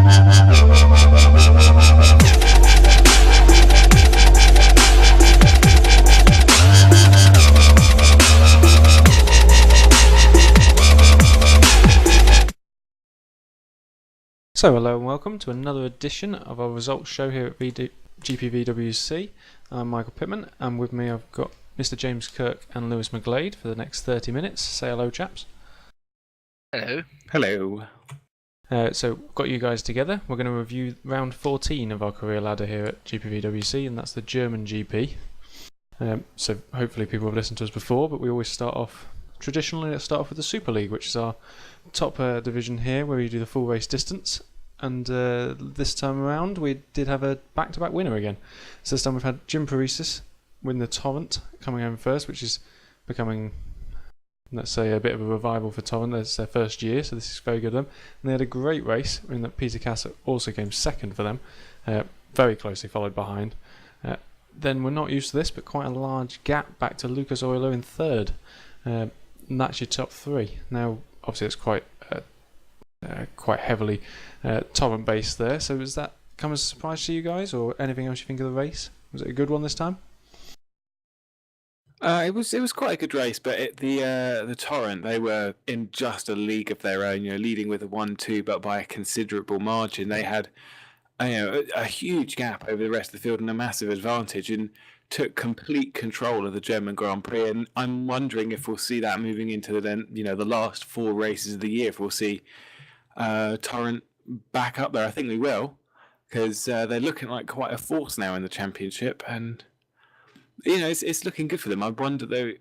So hello and welcome to another edition of our results show here at GPVWC. I'm Michael Pitman, and with me I've got Mr. James Kirk and Lewis McGlade for the next 30 minutes. Say hello, chaps. Hello. Hello. So got you guys together. We're going to review round 14 of our career ladder here at GPVWC, and that's the German GP. So hopefully people have listened to us before, but we always traditionally let's start off with the Super League, which is our top division here, where we do the full race distance. And this time around we did have a back-to-back winner again. So this time we've had Jim Paresis win the Torrent, coming home first, which is becoming, let's say, a bit of a revival for Torrent. It's their first year, so this is very good of them. And they had a great race in that Peter Cassett also came second for them, very closely followed behind. Then we're not used to this, but quite a large gap back to Lucas Euler in third. And that's your top three. Now, obviously, it's quite heavily Torrent based there. So does that come as a surprise to you guys, or anything else you think of the race? Was it a good one this time? It was quite a good race, but the Torrent, they were in just a league of their own. Leading with a 1-2, but by a considerable margin. They had a huge gap over the rest of the field and a massive advantage, and took complete control of the German Grand Prix. And I'm wondering if we'll see that moving into the last four races of the year. If we'll see Torrent back up there. I think we will, because they're looking like quite a force now in the championship, and it's looking good for them. I wonder though,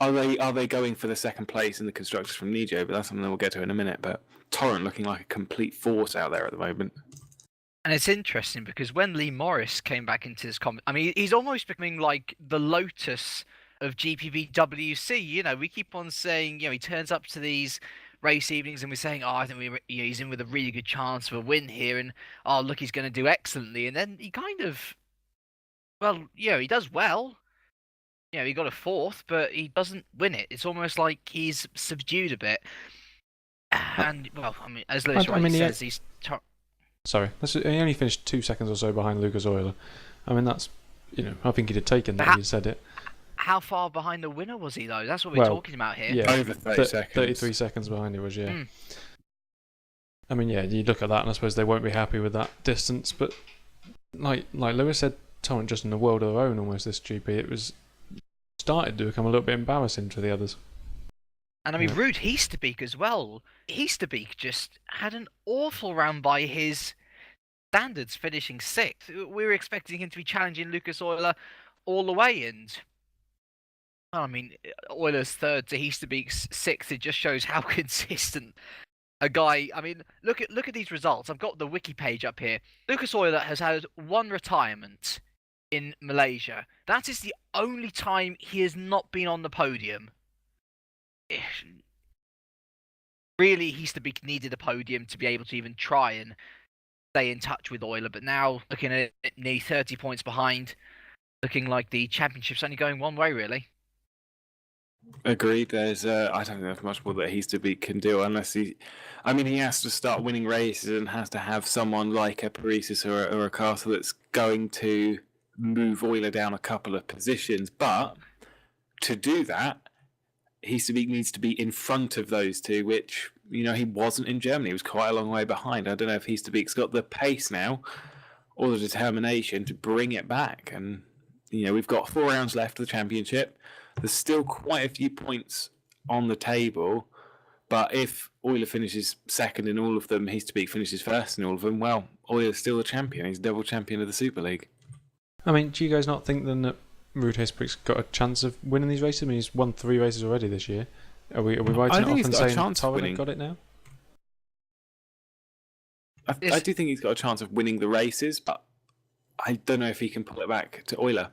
are they going for the second place in the constructors from Nijo? But that's something we'll get to in a minute. But Torrent looking like a complete force out there at the moment. And it's interesting because when Lee Morris came back into this he's almost becoming like the Lotus of GPVWC. We keep on saying, he turns up to these race evenings and we're saying, I think he's in with a really good chance of a win here, and look, he's going to do excellently. And then he kind of, he does well. He got a fourth, but he doesn't win it. It's almost like he's subdued a bit. And as Lewis says, he's. Sorry, he only finished 2 seconds or so behind Lucas Euler. That's, I think he'd have taken that if you said it. How far behind the winner was he, though? That's what we're talking about here. Yeah, over 30 seconds. 33 seconds behind he was, yeah. You look at that and I suppose they won't be happy with that distance, but like Lewis said, Torrent just in a world of their own almost this GP. It was started to become a little bit embarrassing for the others. And Ruud Heesterbeek as well. Heesterbeek just had an awful round by his standards, finishing sixth. We were expecting him to be challenging Lucas Euler all the way, and Euler's third to Heesterbeek's sixth. It just shows how consistent a guy. Look at these results. I've got the wiki page up here. Lucas Euler has had one retirement in Malaysia. That is the only time he has not been on the podium. Really, Heesterbeek needed a podium to be able to even try and stay in touch with Euler, but now looking at it, nearly 30 points behind, looking like the championship's only going one way, really. Agreed. There's I don't know much more that Heesterbeek can do unless he has to start winning races and has to have someone like a Paresis or a Castle that's going to move Euler down a couple of positions. But to do that, Heesterbeek needs to be in front of those two, which, he wasn't in Germany. He was quite a long way behind. I don't know if Heesterbeek's got the pace now or the determination to bring it back. And, we've got 4 rounds left of the championship. There's still quite a few points on the table. But if Euler finishes second in all of them, Heesterbeek finishes first in all of them, well, Euler's still the champion. He's double champion of the Super League. Do you guys not think then that Ruud Heesterbeek's got a chance of winning these races? He's won 3 races already this year. Are we writing it off and saying Torrent got it now? I do think he's got a chance of winning the races, but I don't know if he can pull it back to Euler.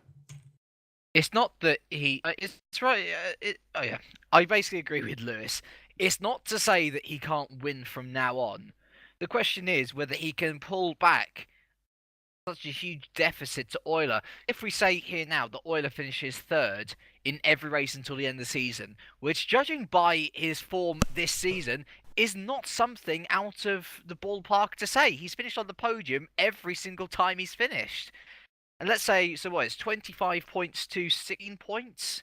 It's not that he... it's right. I basically agree with Lewis. It's not to say that he can't win from now on. The question is whether he can pull back such a huge deficit to Euler. If we say here now that Euler finishes third in every race until the end of the season, which, judging by his form this season, is not something out of the ballpark to say. He's finished on the podium every single time he's finished. And let's say, so what, it's 25 points to 16 points?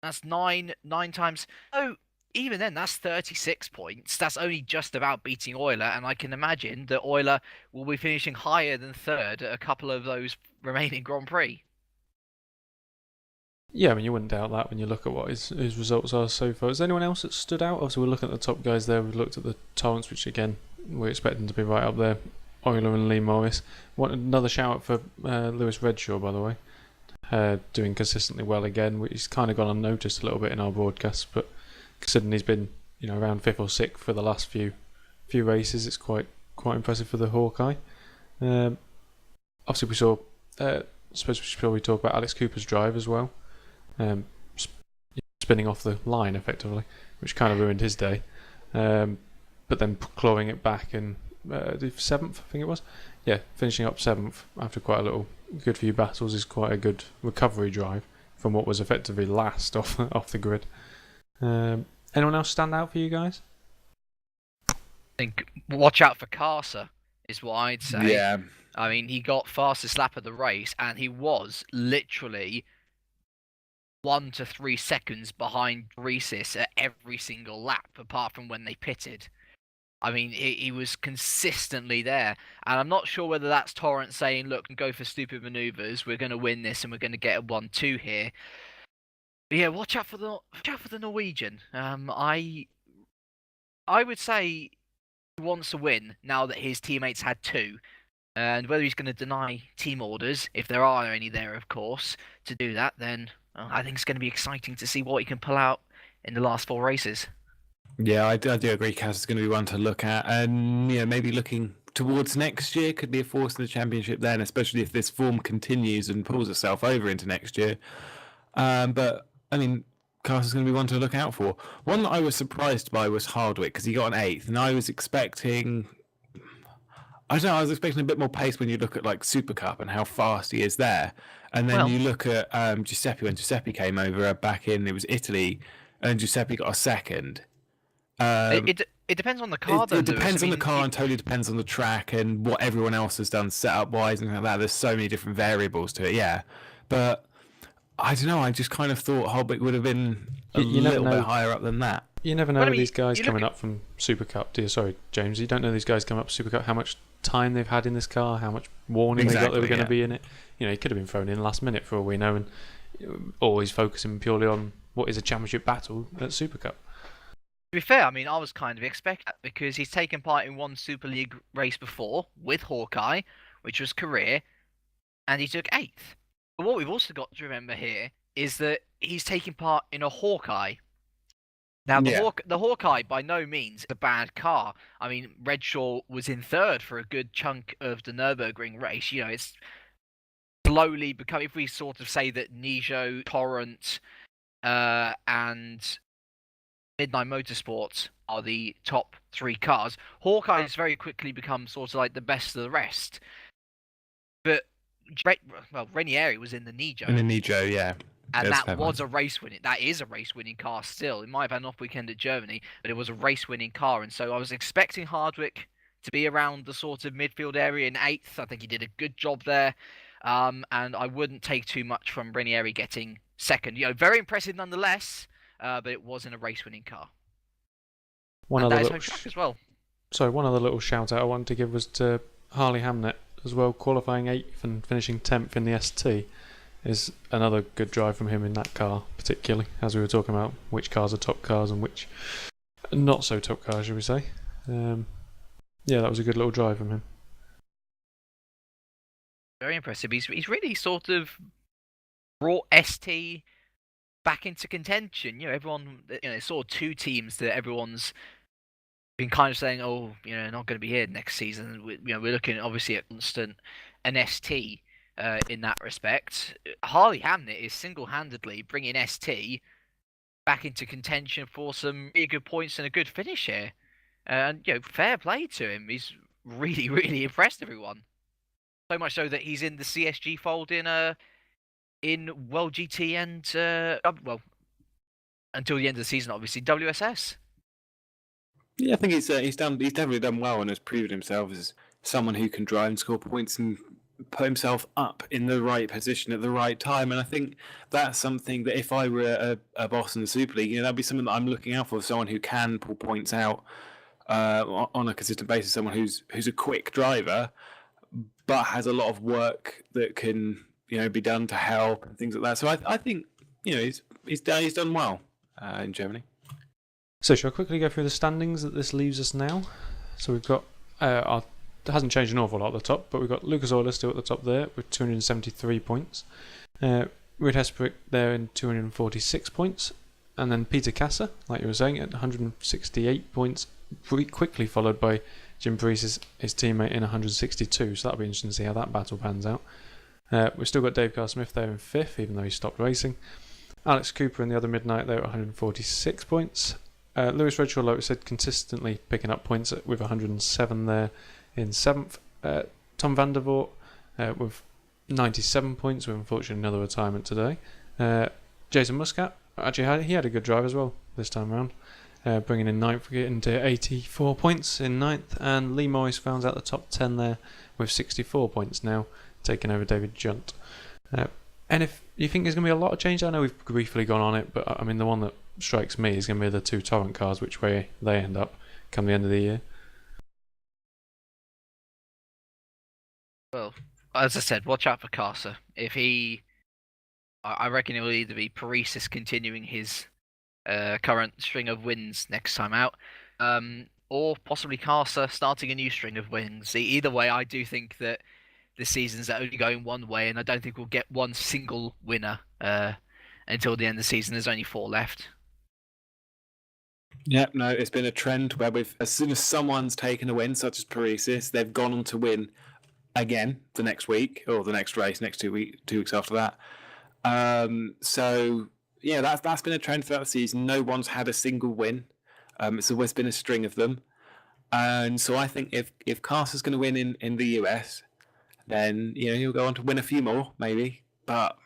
That's nine times. Oh, even then, that's 36 points. That's only just about beating Euler, and I can imagine that Euler will be finishing higher than third at a couple of those remaining Grand Prix. Yeah, I mean, you wouldn't doubt that when you look at what his results are so far. Is there anyone else that stood out? Obviously, we're looking at the top guys there. We've looked at the Torrents, which, again, we're expecting to be right up there. Euler and Lee Morris. Want another shout-out for Lewis Redshaw, by the way. Doing consistently well again, which has kind of gone unnoticed a little bit in our broadcast, but considering he's been, around 5th or 6th for the last few races, it's quite impressive for the Hawkeye. Obviously, we saw, we talk about Alex Cooper's drive as well. Spinning off the line effectively, which kind of ruined his day, but then clawing it back in 7th, I think it was. Yeah, finishing up 7th after quite a good few battles is quite a good recovery drive from what was effectively last off the grid. Anyone else stand out for you guys? I think watch out for Carcer is what I'd say. Yeah. I mean, he got fastest lap of the race, and he was literally 1 to 3 seconds behind Reesis at every single lap, apart from when they pitted. I mean, he was consistently there, and I'm not sure whether that's Torrent saying, "Look, go for stupid maneuvers. We're going to win this, and we're going to get a 1-2 here." But yeah, watch out for the Norwegian. I would say he wants to win now that his teammates had 2. And whether he's going to deny team orders, if there are any there, of course, to do that, then I think it's going to be exciting to see what he can pull out in the last 4 races. Yeah, I do agree. Kaz is going to be one to look at, and maybe looking towards next year could be a force in the championship then, especially if this form continues and pulls itself over into next year. But I mean, Kaz is going to be one to look out for. One that I was surprised by was Hardwick because he got an 8th, and I was expecting. I don't know. I was expecting a bit more pace when you look at like Super Cup and how fast he is there, and then you look at Giuseppe when Giuseppe came over back in. It was Italy, and Giuseppe got a 2nd. It depends on the car. It depends on the car and totally depends on the track and what everyone else has done setup wise and like that. There's so many different variables to it. Yeah, but I don't know. I just kind of thought Hardwick would have been a little bit higher up than that. You never know these guys coming up from Super Cup, do you? Sorry, James. You don't know these guys coming up from Super Cup, how much time they've had in this car, how much warning they got they were going to be in it. He could have been thrown in last minute for all we know, and always focusing purely on what is a championship battle at Super Cup. To be fair, I mean, I was kind of expecting that because he's taken part in one Super League race before with Hawkeye, which was career, and he took 8th. But what we've also got to remember here is that he's taking part in a Hawkeye. Now, the Hawkeye by no means is a bad car. I mean, Redshaw was in 3rd for a good chunk of the Nürburgring race. It's slowly becoming, if we sort of say that Nijo, Torrent, and Midnight Motorsports are the top 3 cars, Hawkeye has very quickly become sort of like the best of the rest. But, Ranieri was in the Nijo. In the Nijo, yeah. And that was a race-winning. That is a race-winning car still. It might have had an off weekend at Germany, but it was a race-winning car. And so I was expecting Hardwick to be around the sort of midfield area in 8th. I think he did a good job there. And I wouldn't take too much from Ranieri getting 2nd. Very impressive nonetheless, but it wasn't a race-winning car. One other little shout-out I wanted to give was to Harley Hamnet as well, qualifying 8th and finishing 10th in the ST. Is another good drive from him in that car, particularly, as we were talking about which cars are top cars and which not so top cars, should we say. Yeah, that was a good little drive from him. Very impressive. He's really sort of brought ST back into contention. Everyone, sort of 2 teams that everyone's been kind of saying, not going to be here next season. We're looking obviously at Constant and ST. In that respect, Harley Hamnet is single-handedly bringing ST back into contention for some really good points and a good finish here. And fair play to him. He's really, really impressed everyone. So much so that he's in the CSG fold in World GT and until the end of the season, obviously WSS. Yeah, I think he's definitely done well and has proven himself as someone who can drive and score points and put himself up in the right position at the right time. And I think that's something that if I were a boss in the Super League, that'd be something that I'm looking out for. Someone who can pull points out on a consistent basis. Someone who's a quick driver, but has a lot of work that can be done to help and things like that. So I think he's done well in Germany. So shall I quickly go through the standings that this leaves us now? So we've got it hasn't changed an awful lot at the top, but we've got Lucas Euler still at the top there with 273 points. Ruud Hesperich there in 246 points. And then Peter Kasser, like you were saying, at 168 points, quickly followed by Jim Paris, his teammate, in 162. So that'll be interesting to see how that battle pans out. We've still got Dave Carl Smith there in 5th, even though he stopped racing. Alex Cooper in the other midnight there at 146 points. Lewis Redshaw, like we said, consistently picking up points with 107 there in 7th. Tom van der Voort with 97 points, with unfortunately another retirement today. Jason Muscat, actually he had a good drive as well this time around, bringing in 9th, getting to 84 points in 9th. And Lee Morris rounds out the top 10 there with 64 points now, taking over David Junt. And if you think there's going to be a lot of change, I know we've briefly gone on it, but I mean the one that strikes me is going to be the 2 Torrent cars, which way they end up come the end of the year. Well, as I said, watch out for Carcer. I reckon it will either be Paris continuing his current string of wins next time out, or possibly Carcer starting a new string of wins. Either way, I do think that the season's only going one way, and I don't think we'll get one single winner until the end of the season. There's only 4 left. Yeah, no, it's been a trend where as soon as someone's taken a win, such as Paris, they've gone on to win again the next week or the next race, next 2 weeks after that. So yeah, that's been a trend throughout the season. No one's had a single win. It's always been a string of them. And so I think if Carcer's going to win in the US, then he'll go on to win a few more maybe. But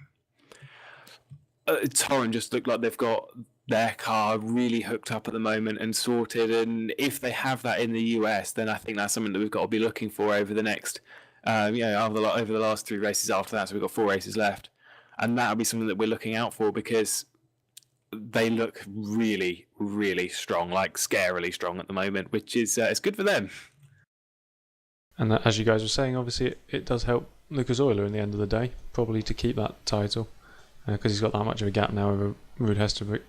Torrent just look like they've got their car really hooked up at the moment and sorted. And if they have that in the US, then I think that's something that we've got to be looking for over the next, over the last 3 races after that. So we've got 4 races left, and that'll be something that we're looking out for because they look really, really strong, like scarily strong at the moment, which is it's good for them. And that, as you guys were saying, obviously it does help Lucas Euler in the end of the day, probably to keep that title, because he's got that much of a gap now over Ruud Hesperich.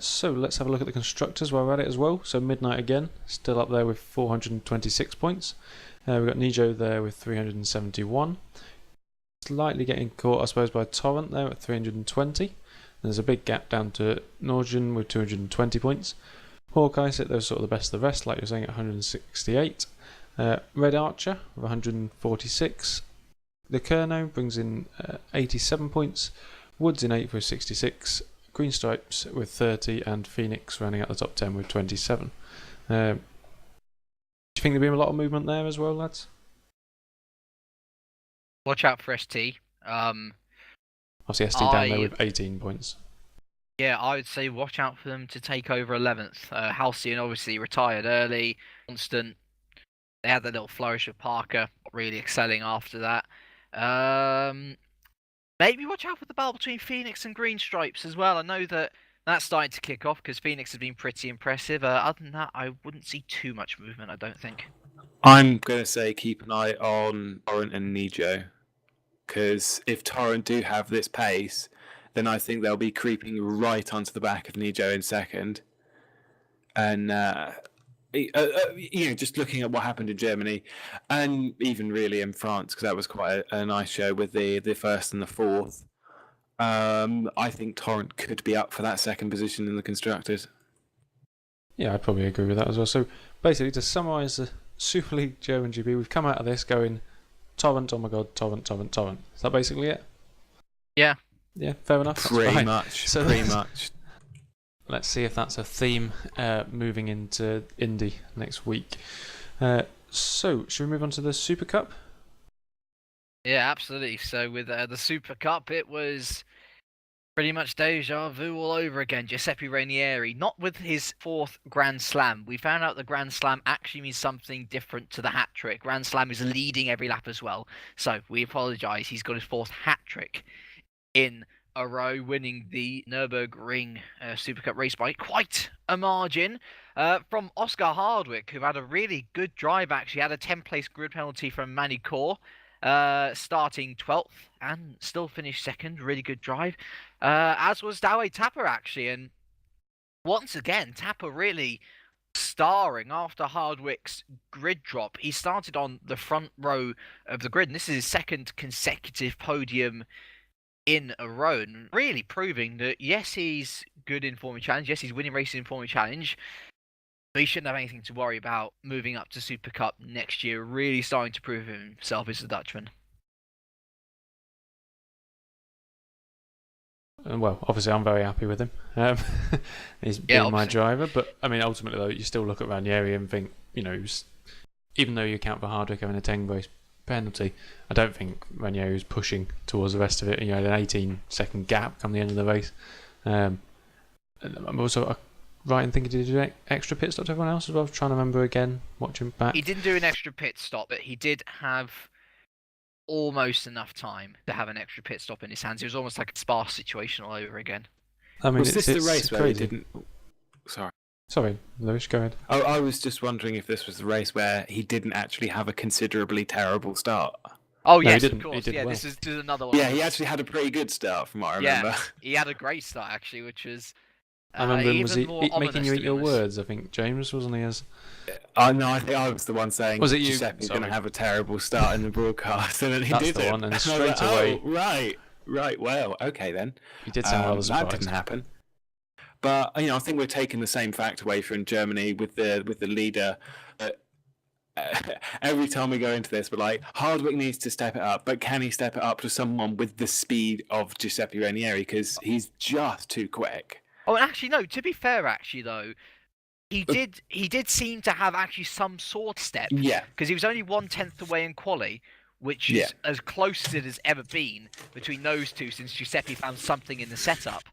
So let's have a look at the constructors while we're at it as well. So Midnight again, still up there with 426 points. We've got Nijo there with 371. Slightly getting caught, I suppose, by Torrent there at 320. There's a big gap down to Norgen with 220 points. Hawkeye sit there sort of the best of the rest, like you're saying, at 168. Red Archer with 146. The Kerno brings in 87 points. Woods in 8th with 66. Green Stripes with 30, and Phoenix running out the top 10 with 27. Do you think there'll be a lot of movement there as well, lads? Watch out for ST. Obviously, ST down there with 18 points. Yeah, I would say watch out for them to take over 11th. Halcyon obviously retired early. Constant. They had that little flourish of Parker, really excelling after that. Maybe watch out for the battle between Phoenix and Green Stripes as well. I know that's starting to kick off because Phoenix has been pretty impressive. Other than that, I wouldn't see too much movement, I don't think. I'm going to say keep an eye on Torrent and Nijo, because if Torrent do have this pace, then I think they'll be creeping right onto the back of Nijo in second. And just looking at what happened in Germany, and even really in France, because that was quite a nice show with the first and the fourth. I think Torrent could be up for that second position in the constructors. Yeah, I'd probably agree with that as well. So basically, to summarise the Super League German GP, we've come out of this going Torrent, oh my god, Torrent, Torrent, Torrent. Is that basically it? Yeah. Yeah, fair enough. Pretty much. Let's see if that's a theme moving into Indy next week. So, should we move on to the Super Cup? Yeah, absolutely. So with the Super Cup, it was Pretty much deja vu all over again. Giuseppe Ranieri, not with his 4th Grand Slam. We found out the Grand Slam actually means something different to the hat trick. Grand Slam is leading every lap as well. So we apologise. He's got his 4th hat trick in a row, winning the Nürburgring Super Cup race by quite a margin. From Oscar Hardwick, who had a really good drive, actually had a 10th-place grid penalty from Manny Core, starting 12th and still finished 2nd. Really good drive. As was Dawe Tapper, actually. And once again, Tapper really starring after Hardwick's grid drop. He started on the front row of the grid, and this is his 2nd consecutive podium in a row, and really proving that, yes, he's good in Formula Challenge, yes, he's winning races in Formula Challenge, but he shouldn't have anything to worry about moving up to Super Cup next year. Really starting to prove himself as a Dutchman. Well, obviously, I'm very happy with him. He's been my driver, but I mean, ultimately, though, you still look at Ranieri and think, even though you account for Hardwick having a 10-race penalty, I don't think Ranieri was pushing towards the rest of it. Had an 18-second gap come the end of the race. And I'm also right in thinking, did he do extra pit stop to everyone else as well? I was trying to remember again, watching back. He didn't do an extra pit stop, but he did have almost enough time to have an extra pit stop in his hands. It was almost like a sparse situation all over again. I mean, was this the race where he didn't... Sorry, Lewis, go ahead. I was just wondering if this was the race where he didn't actually have a considerably terrible start. Oh, no, yes, of course. Yeah, well. This is another one. Yeah, he actually had a pretty good start from what I remember. Yeah, he had a great start, actually, which was I remember was he making you eat your honest. words, I think, James, wasn't he? No, I think I was the one saying was it you? Giuseppe's going to have a terrible start in the broadcast, and then he did the it. one, and straight away... Oh, right, well, okay then. He did sound rather surprised. That didn't happen. But I think we're taking the same fact away from Germany with the leader. Every time we go into this, we're like, Hardwick needs to step it up, but can he step it up to someone with the speed of Giuseppe Ranieri? Because he's just too quick. Oh, and actually, no. To be fair, actually, though, he did seem to have actually some sort of step. Yeah. Because he was only 1/10 away in quali, which is as close as it has ever been between those two since Giuseppe found something in the setup.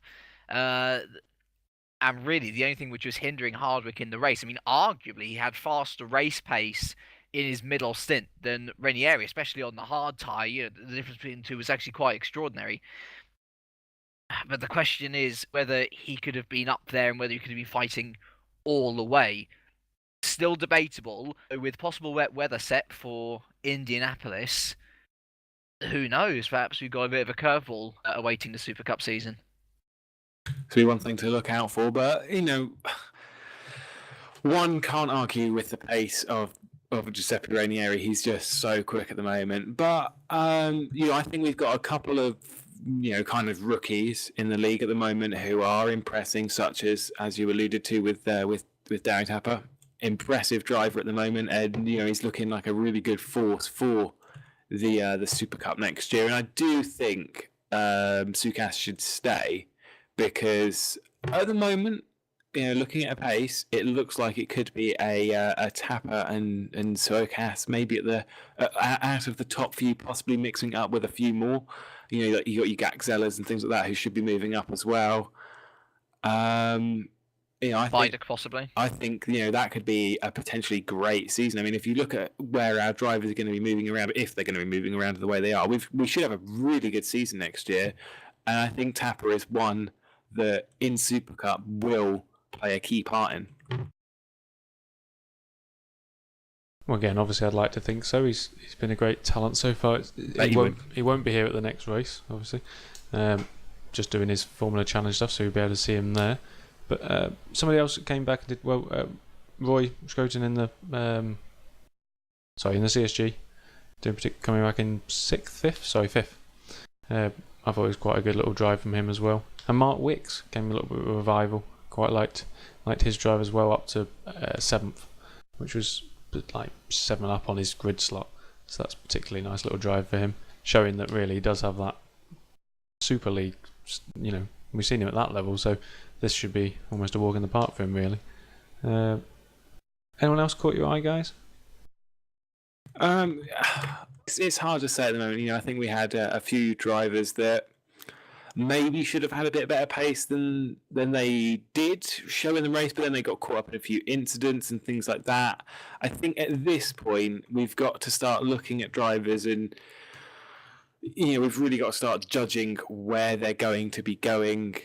And really, the only thing which was hindering Hardwick in the race, I mean, arguably, he had faster race pace in his middle stint than Ranieri, especially on the hard tyre. The difference between the two was actually quite extraordinary. But the question is whether he could have been up there and whether he could have been fighting all the way. Still debatable. With possible wet weather set for Indianapolis, who knows? Perhaps we've got a bit of a curveball awaiting the Super Cup season. So one thing to look out for, but one can't argue with the pace of Giuseppe Ranieri. He's just so quick at the moment. But I think we've got a couple of kind of rookies in the league at the moment who are impressing, such as you alluded to with Darren Tapper. Impressive driver at the moment, and he's looking like a really good force for the Super Cup next year. And I do think Sukas should stay. Because at the moment, looking at a pace, it looks like it could be a Tapper and Sukas maybe out of the top few, possibly mixing up with a few more. You got your Gaxellas and things like that who should be moving up as well. I think possibly. I think that could be a potentially great season. I mean, if you look at where our drivers are going to be moving around, if they're going to be moving around the way they are, we should have a really good season next year. And I think Tapper is one that in Super Cup will play a key part in. Well, again, obviously, I'd like to think so. He's been a great talent so far. He won't be here at the next race, obviously. Just doing his Formula Challenge stuff, so we'll be able to see him there. But somebody else came back and did well. Roy Scroton in the CSG, coming back in fifth. I thought it was quite a good little drive from him as well. And Mark Wicks came a little bit of a revival. Quite liked his drive as well, up to 7th, which was like 7 up on his grid slot. So that's a particularly nice little drive for him, showing that really he does have that Super League. We've seen him at that level, so this should be almost a walk in the park for him, really. Anyone else caught your eye, guys? It's hard to say at the moment. I think we had a few drivers that maybe should have had a bit better pace than they did show in the race, but then they got caught up in a few incidents and things like that. I think at this point we've got to start looking at drivers, and we've really got to start judging where they're going to be going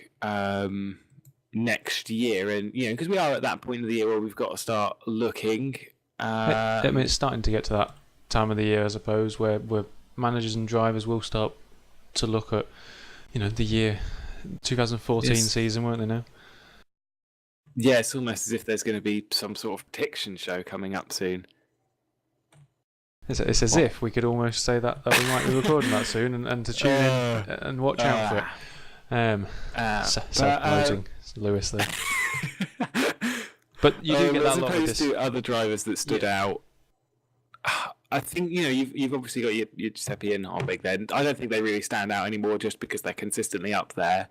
next year, and because we are at that point of the year where we've got to start looking. I mean, it's starting to get to that time of the year, I suppose, where managers and drivers will start to look at the year 2014 season, won't they now? Yeah, it's almost as if there's going to be some sort of prediction show coming up soon. It's as if we could almost say that we might be recording that soon, and to tune in and watch out for it. Self-promoting, Lewis there. But you do get that a lot with this. As opposed to other drivers that stood out, I think you've obviously got your Giuseppe and Harvick there. I don't think they really stand out anymore just because they're consistently up there.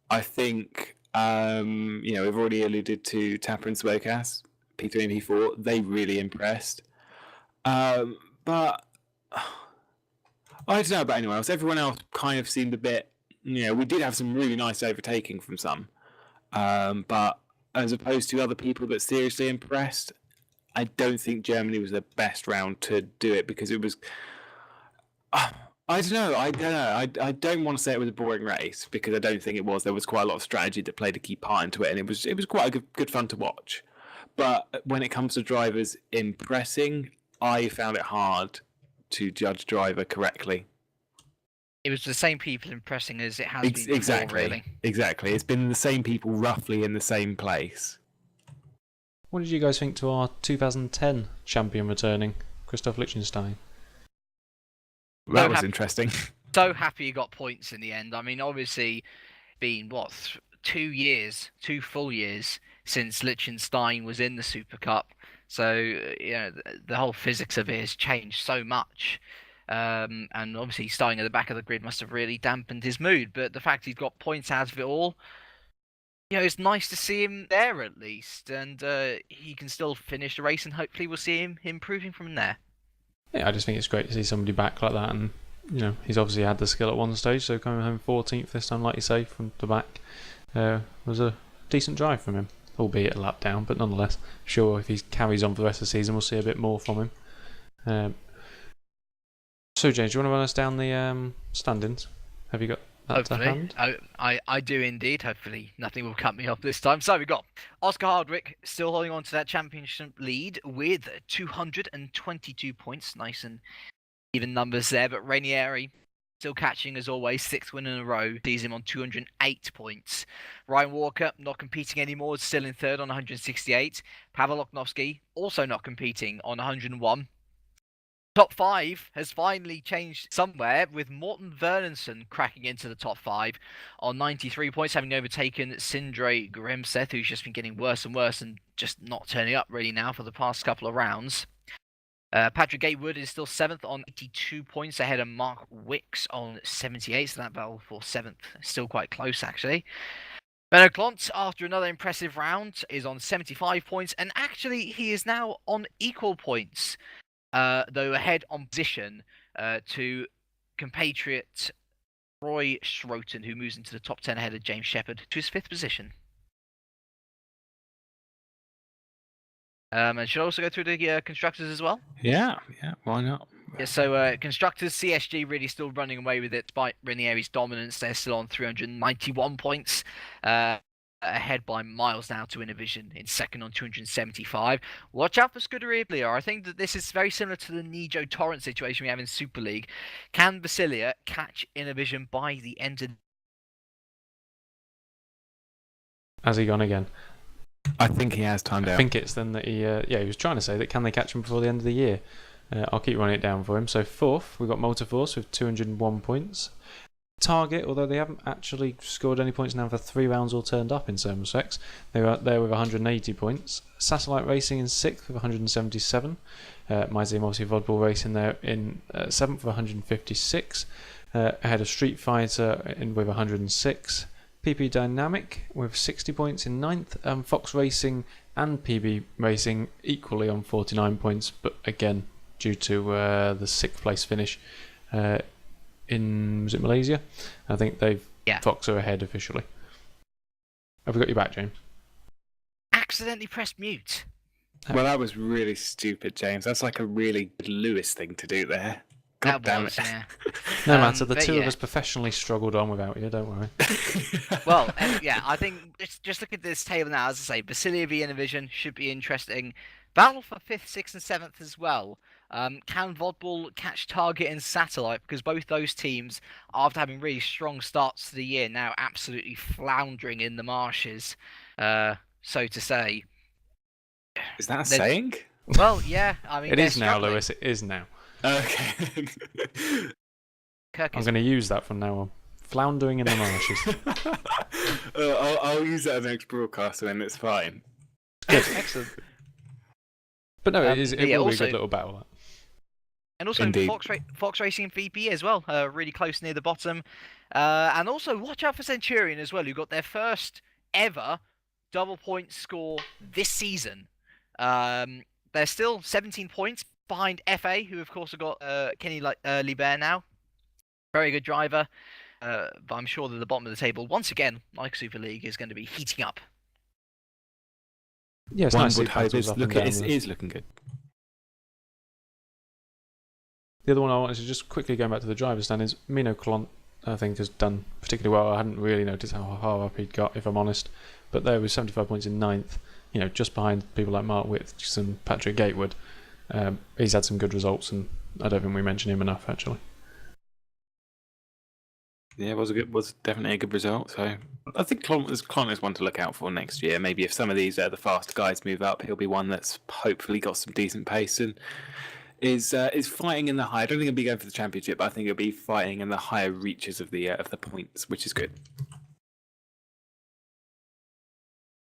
I think we've already alluded to Tapper and Smokehouse, P3 and P4. They really impressed. But I don't know about anyone else. Everyone else kind of seemed a bit. We did have some really nice overtaking from some, but as opposed to other people that seriously impressed, I don't think Germany was the best round to do it because it was. I don't know. I don't want to say it was a boring race because I don't think it was. There was quite a lot of strategy that played a key part into it, and it was quite a good fun to watch. But when it comes to drivers impressing, I found it hard to judge driver correctly. It was the same people impressing as it has been before, exactly. really. Exactly. It's been the same people roughly in the same place. What did you guys think to our 2010 champion returning, Christoph Lichtenstein? That was interesting. So happy he got points in the end. I mean, obviously, been 2 full years since Lichtenstein was in the Super Cup. So the whole physics of it has changed so much. And obviously starting at the back of the grid must have really dampened his mood. But the fact he's got points out of it all, it's nice to see him there at least. And he can still finish the race, and hopefully we'll see him improving from there. Yeah, I just think it's great to see somebody back like that. And, he's obviously had the skill at one stage. So coming home 14th this time, like you say, from the back, was a decent drive from him. Albeit a lap down, but nonetheless, sure, if he carries on for the rest of the season, we'll see a bit more from him. So, James, do you want to run us down the standings? Have you got that to hand? I do indeed. Hopefully, nothing will cut me off this time. So, we've got Oscar Hardwick still holding on to that championship lead with 222 points. Nice and even numbers there. But Rainieri still catching as always, 6th win in a row, sees him on 208 points. Ryan Walker not competing anymore, still in 3rd on 168. Pavel Oknovsky also not competing on 101. Top 5 has finally changed somewhere, with Morten Vernonsen cracking into the top 5 on 93 points, having overtaken Sindre Grimseth, who's just been getting worse and worse and just not turning up really now for the past couple of rounds. Patrick Gatewood is still 7th on 82 points, ahead of Mark Wicks on 78, so that battle for 7th is still quite close, actually. Benno Klont, after another impressive round, is on 75 points, and actually he is now on equal points, though ahead on position to compatriot Roy Schroten, who moves into the top 10 ahead of James Shepherd to his 5th position. And should I also go through the constructors as well? Yeah, why not? Yeah, so constructors, CSG really still running away with it despite Ranieri's dominance. They're still on 391 points, ahead by miles now to Innovision in 2nd on 275. Watch out for Scuderia Blia. I think that this is very similar to the Nijo Torrent situation we have in Super League. Can Basilia catch Innovision by the end of... Has he gone again? I think he has timed out. I think it's then that he was trying to say that can they catch him before the end of the year. I'll keep running it down for him. So 4th, we've got Multiforce with 201 points. Target, although they haven't actually scored any points now for 3 rounds or turned up in some respects, they were there with 180 points. Satellite Racing in 6th with 177. My team, obviously, Vodball Racing there in 7th with 156. Ahead of Street Fighter with 106. PP Dynamic with 60 points in 9th, and Fox Racing and PB Racing equally on 49 points, but again, due to the 6th place finish in, was it Malaysia? I think they've Fox are ahead officially. Have we got you back, James? Accidentally pressed mute. Well, that was really stupid, James. That's like a really good Lewis thing to do there. God damn it. Yeah. No matter, the two of us professionally struggled on without you, don't worry. Well, I think just look at this table now. As I say, Basilia v Innovision should be interesting. Battle for 5th, 6th and 7th as well. Can Vodball catch Target and Satellite? Because both those teams, after having really strong starts to the year, now absolutely floundering in the marshes, so to say. Is that a saying? Well, yeah. I mean, it is now, Lewis. It is now. Okay. I'm going to use that from now on. Floundering in the marshes. I'll use that as an next broadcast, and then it's fine. Good. Excellent. But no, it will be a good little battle. And also Fox Racing and VP as well, really close near the bottom. And also watch out for Centurion as well, who got their first ever double point score this season. They're still 17 points behind FA, who of course have got Kenny Libert now. Very good driver. But I'm sure that the bottom of the table, once again, like Super League, is going to be heating up. Yeah, it's nice. It is looking good. The other one I wanted to just quickly go back to the driver's stand is Mino Clont, I think, has done particularly well. I hadn't really noticed how hard up he'd got, if I'm honest. But there was 75 points in 9th, just behind people like Mark Whitch and Patrick Gatewood. He's had some good results, and I don't think we mentioned him enough, actually. Yeah, it was definitely a good result. So I think Clont is one to look out for next year. Maybe if some of these the fast guys move up, he'll be one that's hopefully got some decent pace and is fighting in the high. I don't think he'll be going for the championship, but I think he'll be fighting in the higher reaches of the points, which is good.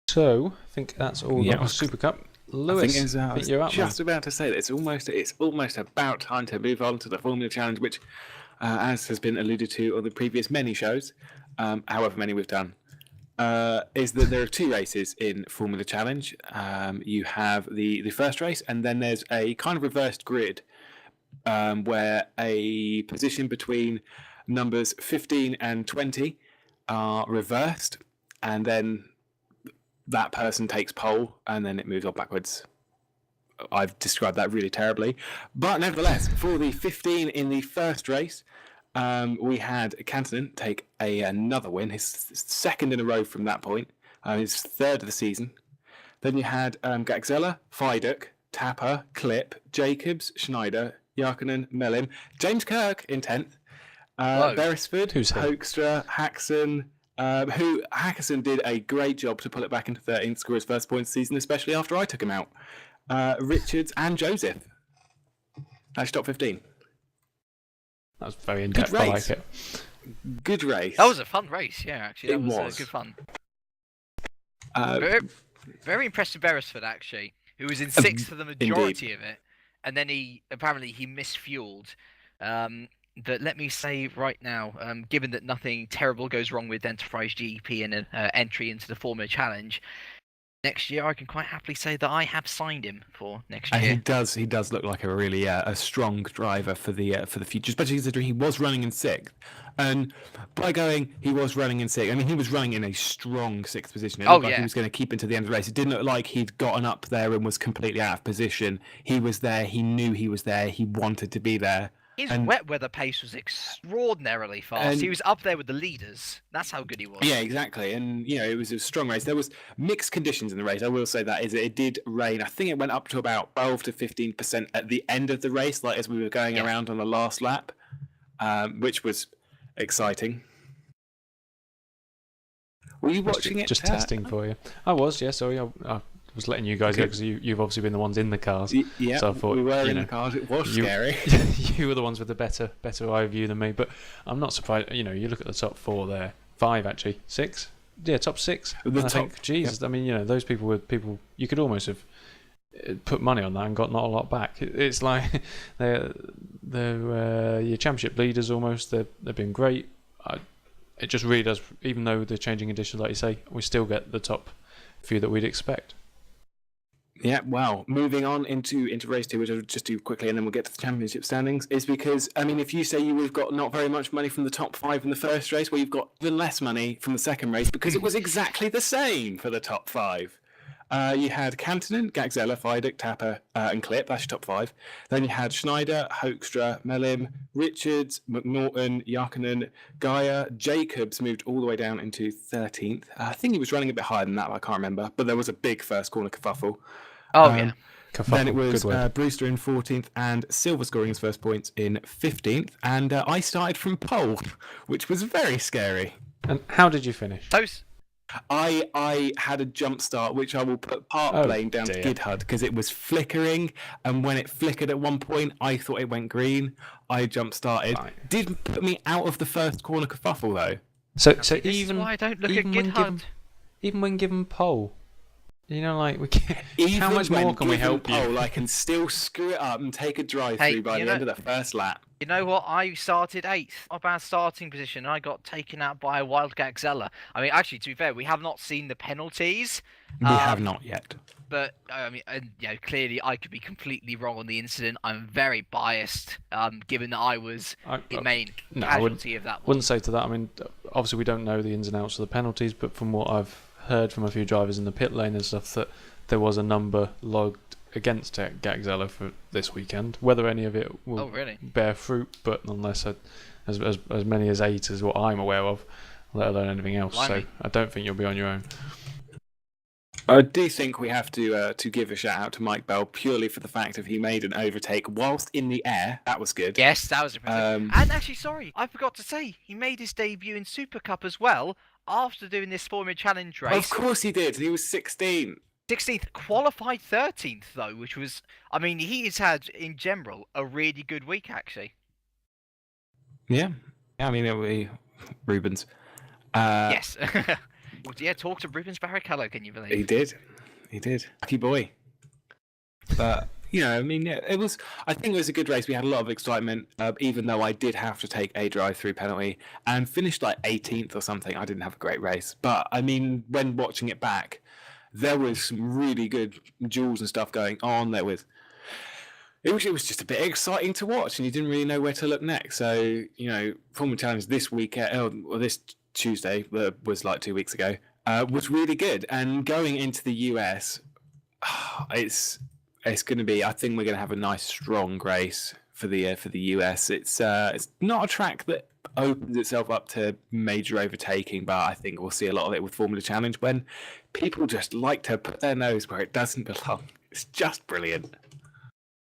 So I think that's all the Super Cup. Lewis, I think you're up. Just about to say that it's almost about time to move on to the Formula Challenge, which, as has been alluded to on the previous many shows, however many we've done, is that there are two races in Formula Challenge. You have the first race, and then there's a kind of reversed grid where a position between numbers 15 and 20 are reversed, and then that person takes pole, and then it moves on backwards. I've described that really terribly. But nevertheless, for the 15 in the first race, we had Cantonen take another win, his second in a row from that point, his third of the season. Then you had Gaxella, Fiduk, Tapper, Clip, Jacobs, Schneider, Jarkkonen, Mellin, James Kirk in 10th, Beresford, Hoekstra, Haxon, who Hackerson did a great job to pull it back into 13th, score his first points of the season, especially after I took him out. Richards and Joseph. That's top 15. That was very in-depth. I like it. Good race. That was a fun race, yeah, actually. That was good fun. Very impressed with Beresford, actually, who was in 6th for the majority of it. And then he misfueled. But let me say right now, given that nothing terrible goes wrong with Enterprise GP and an entry into the Formula Challenge, next year I can quite happily say that I have signed him for next year. He does look like a really a strong driver for the future, especially considering he was running in 6th. And by going, he was running in 6th. I mean, he was running in a strong 6th position. It looked like he was going to keep into the end of the race. It didn't look like he'd gotten up there and was completely out of position. He was there. He knew he was there. He wanted to be there. His wet weather pace was extraordinarily fast. He was up there with the leaders. That's how good he was. Yeah, exactly. And, it was a strong race. There was mixed conditions in the race. I will say that it did rain. I think it went up to about 12 to 15% at the end of the race, like as we were going around on the last lap, which was exciting. Were you watching it? Just testing for you. I was, yeah. Sorry, I was letting you guys go because you've obviously been the ones in the cars. Yeah, so I thought, we were in the cars. It was scary. You were the ones with the better eye view than me. But I'm not surprised. You look at the top 4 there, 5 actually, 6. Yeah, top 6. I think, Jesus. Yep. I mean, those people were people you could almost have put money on that and got not a lot back. It's like they're your championship leaders almost. They've been great. It just really does. Even though they're changing editions, like you say, we still get the top few that we'd expect. Yeah, well, moving on into race 2, which I'll just do quickly, and then we'll get to the championship standings, is because, I mean, if you say you've got not very much money from the top 5 in the first race, well, you've got even less money from the second race, because it was exactly the same for the top 5. You had Kantonen, Gagzella, Fidek, Tapper, and Clip. That's your top 5. Then you had Schneider, Hoekstra, Melim, Richards, McNaughton, Jarkkonen, Gaia. Jacobs moved all the way down into 13th. I think he was running a bit higher than that, but I can't remember. But there was a big first corner kerfuffle. Oh, yeah. Then it was Brewster in 14th and Silver scoring his first points in 15th. And I started from pole, which was very scary. And how did you finish? I had a jump start, which I will put part blame down to Gidhud, because it was flickering, and when it flickered at one point, I thought it went green. I jump started. Did put me out of the first corner kerfuffle though. So this even is why I don't look at Gidhud. Even when given pole, you know, like how much when more can we help you? I can still screw it up and take a drive through by the end of the first lap. You know what? I started 8th. Not a bad starting position. I got taken out by a wild Gagzella. I mean, actually, to be fair, we have not seen the penalties. We have not yet. But I mean, clearly, I could be completely wrong on the incident. I'm very biased, given that I was the main casualty of that one. Wouldn't say to that. I mean, obviously, we don't know the ins and outs of the penalties, but from what I've heard from a few drivers in the pit lane and stuff, that there was a number logged against Gagzella for this weekend. Whether any of it will bear fruit, but nonetheless, as many as 8 is what I'm aware of, let alone anything else. So I don't think you'll be on your own. I do think we have to give a shout out to Mike Bell purely for the fact of he made an overtake whilst in the air. That was good. Yes, that was impressive. And actually, sorry, I forgot to say, he made his debut in Super Cup as well after doing this Formula Challenge race. Of course he did. He was 16th. 16th, qualified 13th though, which was, I mean, he has had in general a really good week actually. Yeah, I mean, it'll be Rubens. Yes. Well, yeah, talk to Rubens Barrichello, can you believe? He did. Lucky boy. But you know, I mean, it was. I think it was a good race. We had a lot of excitement, even though I did have to take a drive-through penalty and finished like 18th or something. I didn't have a great race, but I mean, when watching it back, there was some really good duels and stuff going on. It was just a bit exciting to watch, and you didn't really know where to look next. So, you know, Formula Challenge this weekend, or this Tuesday, was like 2 weeks ago, was really good. And going into the US, it's going to be. I think we're going to have a nice, strong race for the US. It's not a track that opens itself up to major overtaking, but I think we'll see a lot of it with Formula Challenge when people just like to put their nose where it doesn't belong. It's just brilliant.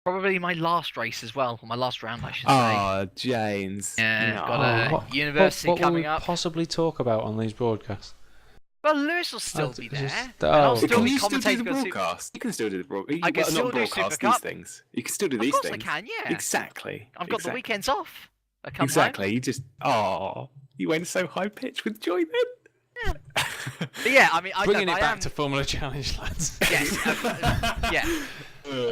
Probably my last race as well, or my last round, I should say. Oh, James. Yeah, got a university what coming will we up. Possibly talk about on these broadcasts? Well, Lewis will still be there. Can you still do the broadcast? You can still do the broadcast. I can still do Super Cup. These things. You can still do these things. Of course I can, yeah. Exactly. I've got the weekends off. I come exactly. home. You just, you went so high pitch with joy then. Yeah. But yeah, I mean, bringing it back to Formula Challenge, lads. Yes. Yeah.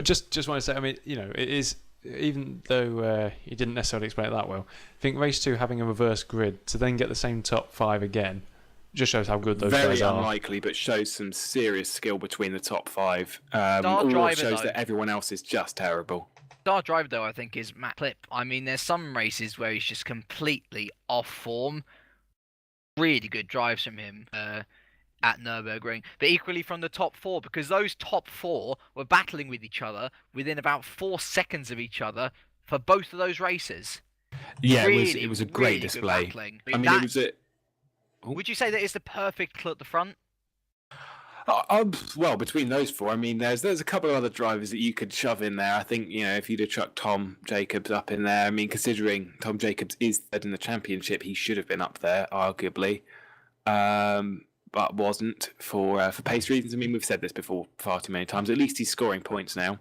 Just want to say, I mean, you know, it is, even though you didn't necessarily explain it that well, I think race 2 having a reverse grid to then get the same top 5 again just shows how good those guys are. Very unlikely, but shows some serious skill between the top 5. Shows that everyone else is just terrible. Star driver, though, I think, is Matt Clip. I mean, there's some races where he's just completely off form. Really good drives from him at Nürburgring, but equally from the top 4, because those top 4 were battling with each other within about 4 seconds of each other for both of those races. Yeah, it was a great display. I mean, it was a... Would you say that it's the perfect club at the front? Well, between those 4, I mean, there's a couple of other drivers that you could shove in there. I think, you know, if you'd have chucked Tom Jacobs up in there, I mean, considering Tom Jacobs is third in the championship, he should have been up there, arguably, but wasn't for pace reasons. I mean, we've said this before far too many times. At least he's scoring points now.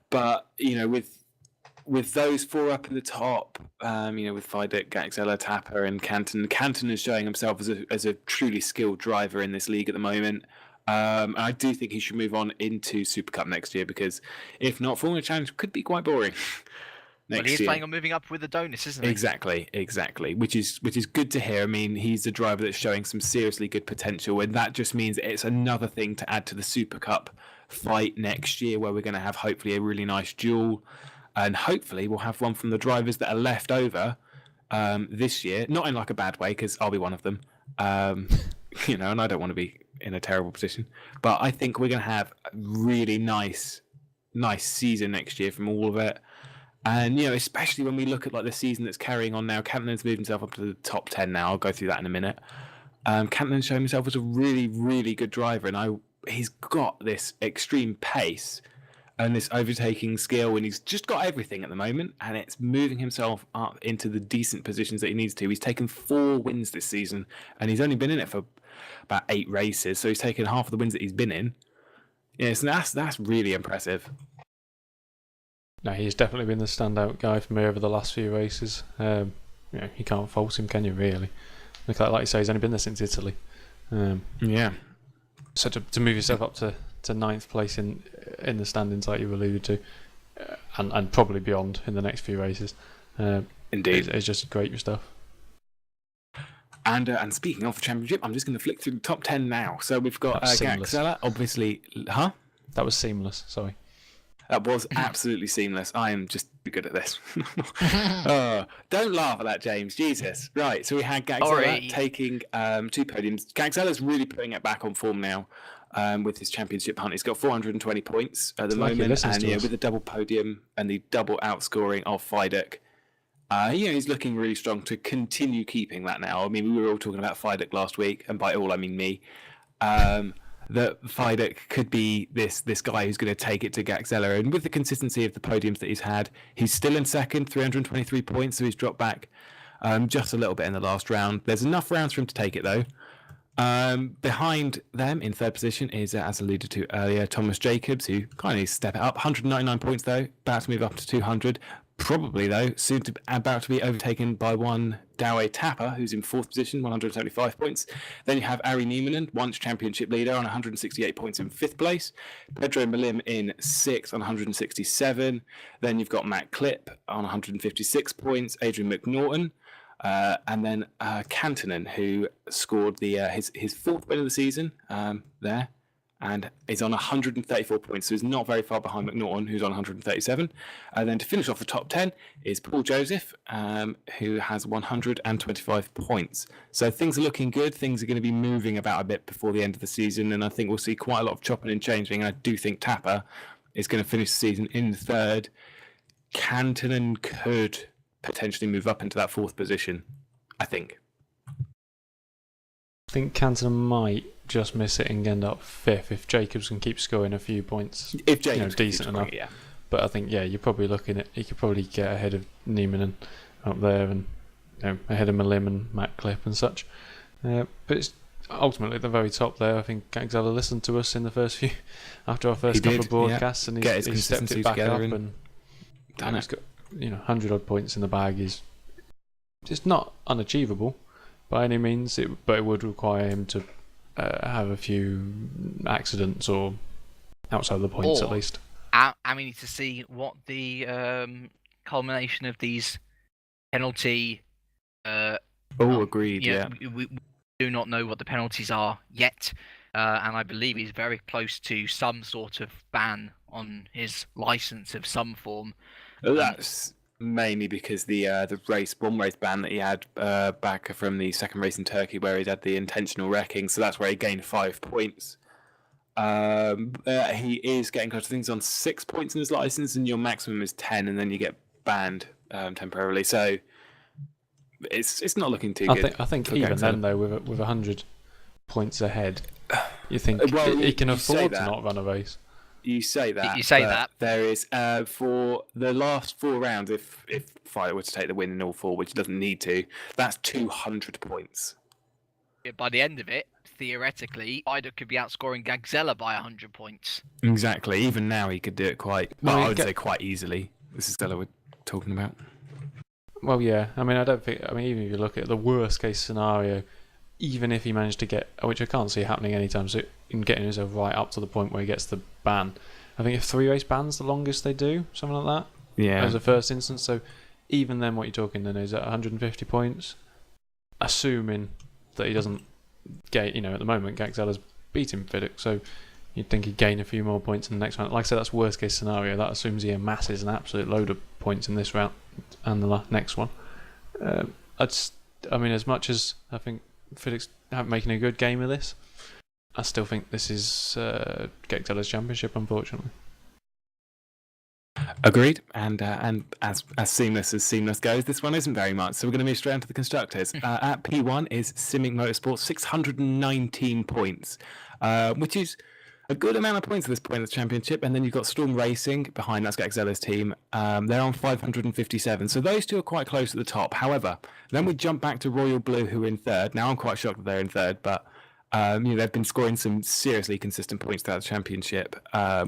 But, you know, with those 4 up in the top, you know, with Fidek, Gagzella, Tapper, and Kanton is showing himself as a truly skilled driver in this league at the moment. And I do think he should move on into Super Cup next year, because if not, Formula Challenge could be quite boring. Well, he's planning on moving up with Adonis, isn't he? Exactly. Which is good to hear. I mean, he's a driver that's showing some seriously good potential, and that just means it's another thing to add to the Super Cup fight next year where we're going to have hopefully a really nice duel, and hopefully we'll have one from the drivers that are left over this year, not in like a bad way, because I'll be one of them, and I don't want to be in a terrible position, but I think we're going to have a really nice season next year from all of it. And especially when we look at like the season that's carrying on now, Cantonen's moved himself up to the top 10 now. I'll go through that in a minute. Cantonen's shown himself as a really, really good driver, and he's got this extreme pace and this overtaking skill, and he's just got everything at the moment, and it's moving himself up into the decent positions that he needs to. He's taken 4 wins this season, and he's only been in it for about 8 races, so he's taken half of the wins that he's been in. So that's really impressive. No, he's definitely been the standout guy for me over the last few races. You can't fault him, can you, really? Like you say, he's only been there since Italy. So to move yourself up to 9th place in the standings, like you alluded to, and probably beyond in the next few races. Indeed. It's just great stuff. And speaking of the championship, I'm just going to flick through the top 10 now. So we've got Gaxella, obviously. Huh? That was seamless, sorry. That was absolutely seamless. I am just good at this. Don't laugh at that, James. Jesus. Right, so we had Gaxella taking 2 podiums. Gaxella's really putting it back on form now with his championship hunt. He's got 420 points at the moment. And with the double podium and the double outscoring of Fidek, he's looking really strong to continue keeping that now. I mean, we were all talking about Fidek last week, and by all I mean me. That Fidek could be this guy who's going to take it to Gaxella, and with the consistency of the podiums that he's had, he's still in second, 323 points, so he's dropped back just a little bit in the last round. There's enough rounds for him to take it though. Behind them in third position is, as alluded to earlier, Thomas Jacobs, who kind of needs to step it up. 199 points though, about to move up to 200. Probably though, about to be overtaken by one Douwe Tapper, who's in fourth position, 175 points. Then you have Ari Nieminen, once championship leader, on 168 points in fifth place. Pedro Malim in sixth on 167. Then you've got Matt Klipp on 156 points. Adrian McNaughton. And then Kantonen, who scored his fourth win of the season there, and is on 134 points, so he's not very far behind McNaughton, who's on 137. And then to finish off the top 10 is Paul Joseph, who has 125 points. So things are looking good. Things are going to be moving about a bit before the end of the season, and I think we'll see quite a lot of chopping and changing. And I do think Tapper is going to finish the season in third. Kantonen could potentially move up into that fourth position, I think. I think Kantonen might just miss it and end up fifth if Jacobs can keep scoring a few points. If Jacobs decent enough, yeah. But I think you're probably looking at he could probably get ahead of Nieminen up there, and ahead of Malim and Matt Klipp and such. But it's ultimately at the very top there. I think Gaxella listened to us in the first few after our first couple of broadcasts, and he stepped it back up and he's got 100 odd points in the bag. Is it's not unachievable by any means, but it would require him to have a few accidents or outside the points at least. We need to see what the culmination of these penalty. Agreed. We do not know what the penalties are yet, and I believe he's very close to some sort of ban on his license of some form. That's mainly because the one race ban that he had back from the second race in Turkey, where he'd had the intentional wrecking, so that's where he gained 5 points. He is getting close to things on 6 points in his license, and your maximum is 10, and then you get banned temporarily. So it's not looking too good. I think even then though, with 100 points ahead, you think he can afford to not run a race. You say that. There is for the last 4 rounds, if Fidek were to take the win in all 4, which he doesn't need to, that's 200 points. By the end of it, theoretically, Fidek could be outscoring Gaxella by 100 points. Exactly. Even now, he could do it quite. Well, I would say quite easily. This is Gaxella we're talking about. Well, yeah. I mean, even if you look at the worst case scenario, even if he managed to get, which I can't see happening anytime soon, in getting himself right up to the point where he gets the ban. I think if 3 race ban's the longest they do, something like that. Yeah. As a first instance, so even then, what you're talking then is at 150 points, assuming that he doesn't get, at the moment Gaxella's beating Fidek, so you'd think he'd gain a few more points in the next round. Like I said, that's worst case scenario. That assumes he amasses an absolute load of points in this round and the next one. I mean, as much as I think Felix making a good game of this, I still think this is Gekzela's championship, unfortunately. Agreed, and as seamless goes, this one isn't very much. So we're going to move straight on to the constructors. At P1 is Simic Motorsport, 619 points, which is a good amount of points at this point in the championship. And then you've got Storm Racing behind, that's Gekzela's team. They're on 557, so those two are quite close at the top. However, then we jump back to Royal Blue, who are in third. Now I'm quite shocked that they're in third, but they've been scoring some seriously consistent points throughout the championship,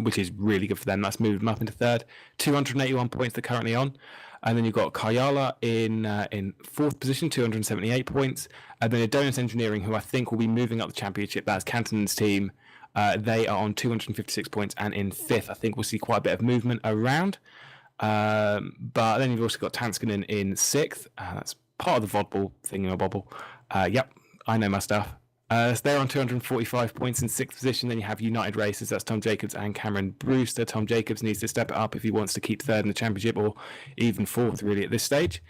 which is really good for them. That's moved them up into third. 281 points they're currently on. And then you've got Kayala in fourth position, 278 points. And then Adonis Engineering, who I think will be moving up the championship. That's Canton's team. They are on 256 points and in fifth. I think we'll see quite a bit of movement around. But then you've also got Tanskanen in sixth. That's part of the Vodball thingamabobble. Yep, I know my stuff. So they're on 245 points in sixth position. Then you have United Racers. That's Tom Jacobs and Cameron Brewster. Tom Jacobs needs to step it up if he wants to keep third in the championship, or even fourth, really, at this stage.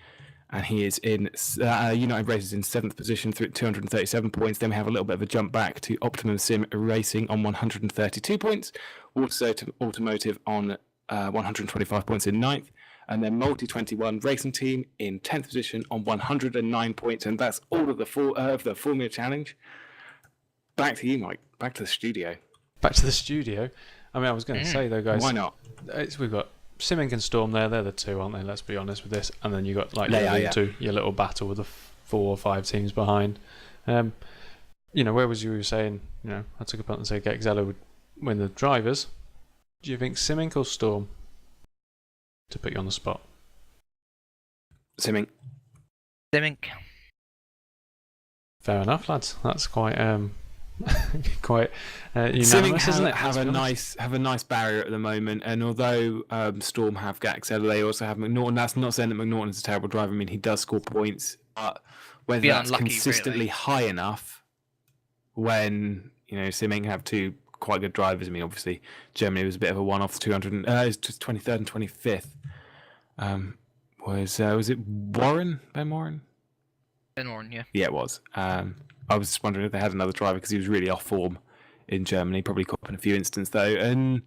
And he is in United Racers in seventh position through 237 points. Then we have a little bit of a jump back to Optimum Sim Racing on 132 points. Also to Automotive on 125 points in ninth. And then Multi-21 Racing Team in 10th position on 109 points. And that's all of the Formula Challenge. Back to you, Mike. Back to the studio. Back to the studio. I mean, I was going to say, though, guys. Why not? We've got Simic and Storm there. They're the two, aren't they? Let's be honest with this. And then you've got your little battle with the 4 or 5 teams behind. Where was you saying, I took a punt and say Gekzela would win the drivers. Do you think Simic or Storm? To put you on the spot. Simic. Fair enough, lads. That's quite quite unanimous, Simic isn't it? Have a nice barrier at the moment, and although Storm have Gekzela, they also have McNaughton. That's not saying that McNaughton is a terrible driver. I mean, he does score points, but whether that's consistently high enough when Simic have two quite good drivers. I mean, obviously Germany was a bit of a one-off. 23rd and 25th. Was it Warren? Ben Warren? Ben Warren, yeah. Yeah, it was. I was just wondering if they had another driver because he was really off form in Germany. Probably caught up in a few instances though, and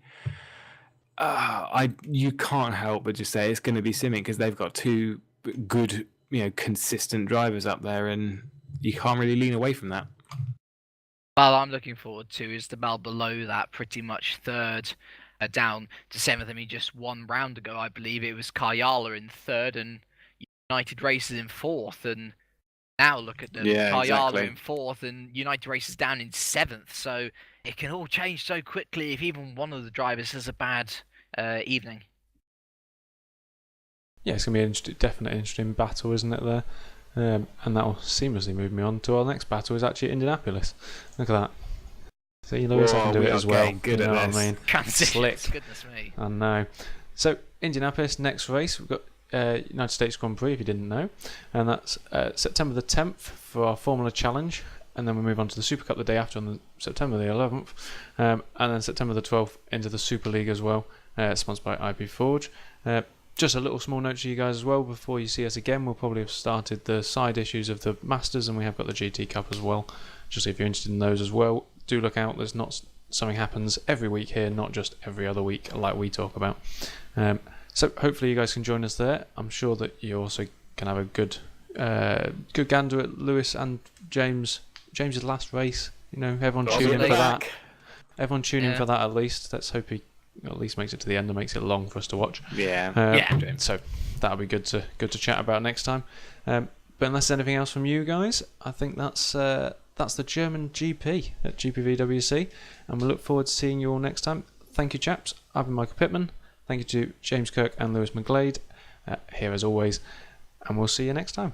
you can't help but just say it's going to be Simic because they've got two good, consistent drivers up there, and you can't really lean away from that. Well, I'm looking forward to is the battle below that, pretty much third down to seventh. I mean, just one round ago, I believe it was Kayala in third and United Racers in fourth, and now look at them. Yeah, Kayala exactly. in fourth and United Racers down in seventh. So it can all change so quickly if even one of the drivers has a bad evening. Yeah, it's going to be definitely an interesting battle, isn't it, there? And that will seamlessly move me on to our next battle, is actually Indianapolis. Look at that. See, Lewis, I can do it as well. Good at this. What I mean? Transitions, goodness me. I know. So, Indianapolis, next race, we've got United States Grand Prix, if you didn't know. And that's September the 10th for our Formula Challenge. And then we move on to the Super Cup the day after on September the 11th. And then September the 12th into the Super League as well, sponsored by IP Forge. Just a little small note to you guys as well, before you see us again, we'll probably have started the side issues of the Masters, and we have got the GT Cup as well, just if you're interested in those as well. Do look out, there's not something happens every week here, not just every other week like we talk about. So hopefully you guys can join us there. I'm sure that you also can have a good gander at Lewis and James's last race. Everyone tune in for that. Everyone tune in for that at least. Let's hope he at least makes it to the end and makes it long for us to watch. Yeah. So that'll be good to chat about next time. But unless there's anything else from you guys, I think that's the German GP at GPVWC, and we look forward to seeing you all next time. Thank you, chaps. I've been Michael Pitman. Thank you to James Kirk and Lewis McGlade here as always, and we'll see you next time.